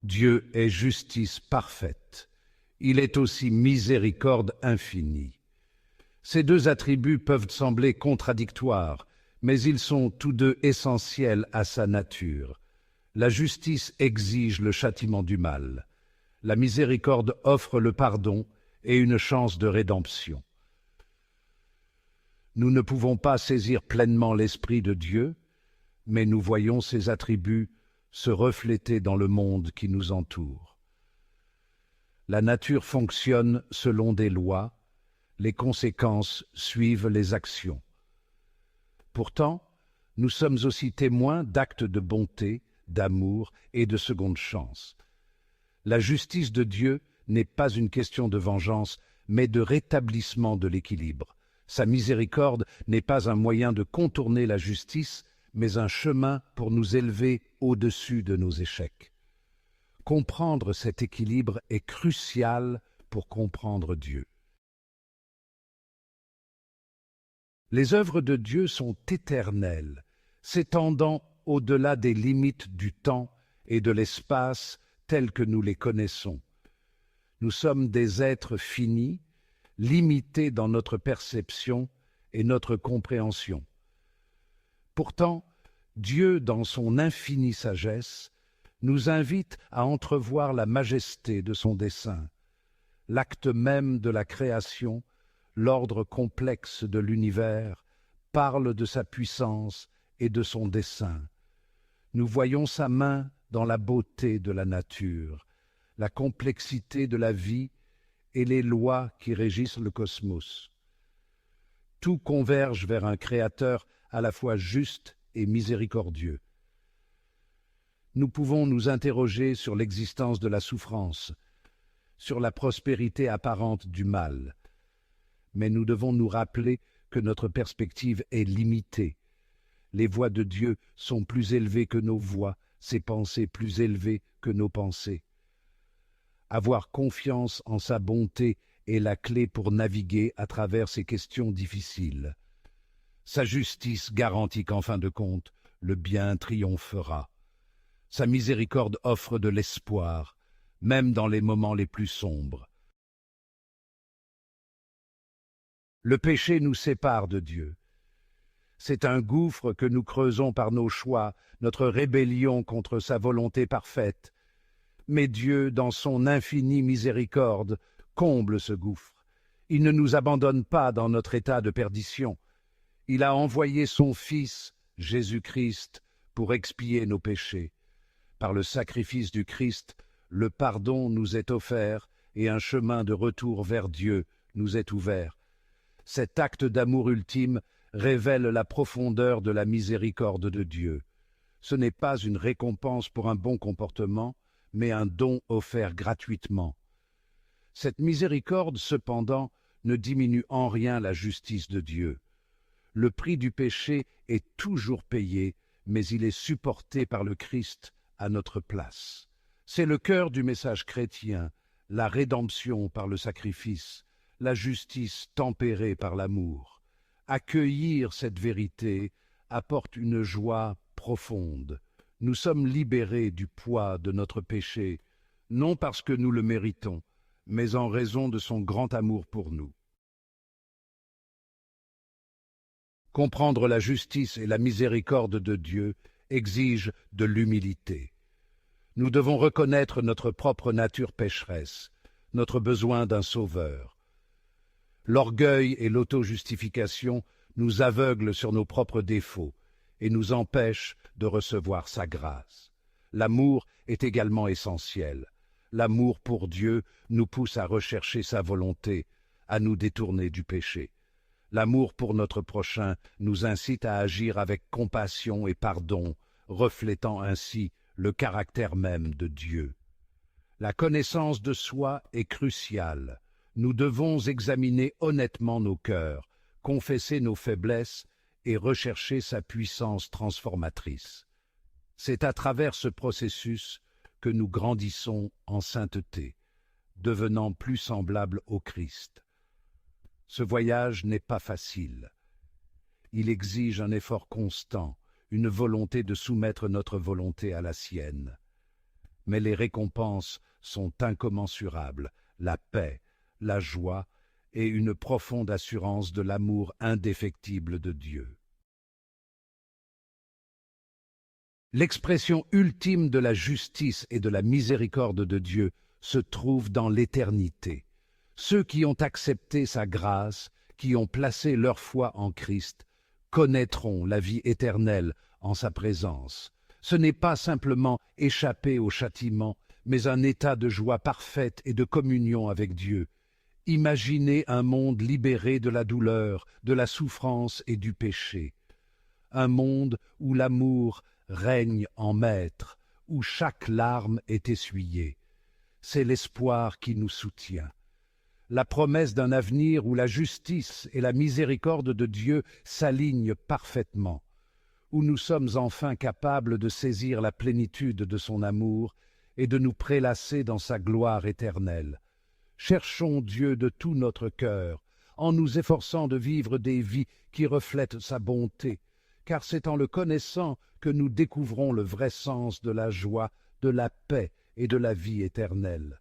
Dieu est justice parfaite. Il est aussi miséricorde infinie. Ces deux attributs peuvent sembler contradictoires, mais ils sont tous deux essentiels à sa nature. La justice exige le châtiment du mal. La miséricorde offre le pardon et une chance de rédemption. Nous ne pouvons pas saisir pleinement l'Esprit de Dieu, mais nous voyons ses attributs se refléter dans le monde qui nous entoure. La nature fonctionne selon des lois, les conséquences suivent les actions. Pourtant, nous sommes aussi témoins d'actes de bonté, d'amour et de seconde chance. La justice de Dieu n'est pas une question de vengeance, mais de rétablissement de l'équilibre. Sa miséricorde n'est pas un moyen de contourner la justice, mais un chemin pour nous élever au-dessus de nos échecs. Comprendre cet équilibre est crucial pour comprendre Dieu. Les œuvres de Dieu sont éternelles, s'étendant au-delà des limites du temps et de l'espace tels que nous les connaissons. Nous sommes des êtres finis, limités dans notre perception et notre compréhension. Pourtant, Dieu, dans son infinie sagesse, nous invite à entrevoir la majesté de son dessein, l'acte même de la création, l'ordre complexe de l'univers, parle de sa puissance et de son dessein. Nous voyons sa main dans la beauté de la nature, la complexité de la vie et les lois qui régissent le cosmos. Tout converge vers un Créateur à la fois juste et miséricordieux. Nous pouvons nous interroger sur l'existence de la souffrance, sur la prospérité apparente du mal, mais nous devons nous rappeler que notre perspective est limitée. Les voies de Dieu sont plus élevées que nos voies, ses pensées plus élevées que nos pensées. Avoir confiance en sa bonté est la clé pour naviguer à travers ces questions difficiles. Sa justice garantit qu'en fin de compte, le bien triomphera. Sa miséricorde offre de l'espoir, même dans les moments les plus sombres. Le péché nous sépare de Dieu. C'est un gouffre que nous creusons par nos choix, notre rébellion contre sa volonté parfaite. Mais Dieu, dans son infinie miséricorde, comble ce gouffre. Il ne nous abandonne pas dans notre état de perdition. Il a envoyé son Fils, Jésus-Christ, pour expier nos péchés. Par le sacrifice du Christ, le pardon nous est offert et un chemin de retour vers Dieu nous est ouvert. Cet acte d'amour ultime révèle la profondeur de la miséricorde de Dieu. Ce n'est pas une récompense pour un bon comportement, mais un don offert gratuitement. Cette miséricorde, cependant, ne diminue en rien la justice de Dieu. Le prix du péché est toujours payé, mais il est supporté par le Christ à notre place. C'est le cœur du message chrétien, la rédemption par le sacrifice, la justice tempérée par l'amour. Accueillir cette vérité apporte une joie profonde. Nous sommes libérés du poids de notre péché, non parce que nous le méritons, mais en raison de son grand amour pour nous. Comprendre la justice et la miséricorde de Dieu exige de l'humilité. Nous devons reconnaître notre propre nature pécheresse, notre besoin d'un sauveur. L'orgueil et l'auto-justification nous aveuglent sur nos propres défauts et nous empêchent de recevoir sa grâce. L'amour est également essentiel. L'amour pour Dieu nous pousse à rechercher sa volonté, à nous détourner du péché. L'amour pour notre prochain nous incite à agir avec compassion et pardon, reflétant ainsi le caractère même de Dieu. La connaissance de soi est cruciale. Nous devons examiner honnêtement nos cœurs, confesser nos faiblesses et rechercher sa puissance transformatrice. C'est à travers ce processus que nous grandissons en sainteté, devenant plus semblables au Christ. Ce voyage n'est pas facile. Il exige un effort constant, une volonté de soumettre notre volonté à la sienne. mais les récompenses sont incommensurables, la paix, la joie et une profonde assurance de l'amour indéfectible de Dieu. L'expression ultime de la justice et de la miséricorde de Dieu se trouve dans l'éternité. Ceux qui ont accepté sa grâce, qui ont placé leur foi en Christ, connaîtront la vie éternelle en sa présence. Ce n'est pas simplement échapper au châtiment, mais un état de joie parfaite et de communion avec Dieu. Imaginez un monde libéré de la douleur, de la souffrance et du péché. Un monde où l'amour règne en maître, où chaque larme est essuyée. C'est l'espoir qui nous soutient. La promesse d'un avenir où la justice et la miséricorde de Dieu s'alignent parfaitement, où nous sommes enfin capables de saisir la plénitude de son amour et de nous prélasser dans sa gloire éternelle. Cherchons Dieu de tout notre cœur, en nous efforçant de vivre des vies qui reflètent sa bonté, car c'est en le connaissant que nous découvrons le vrai sens de la joie, de la paix et de la vie éternelle.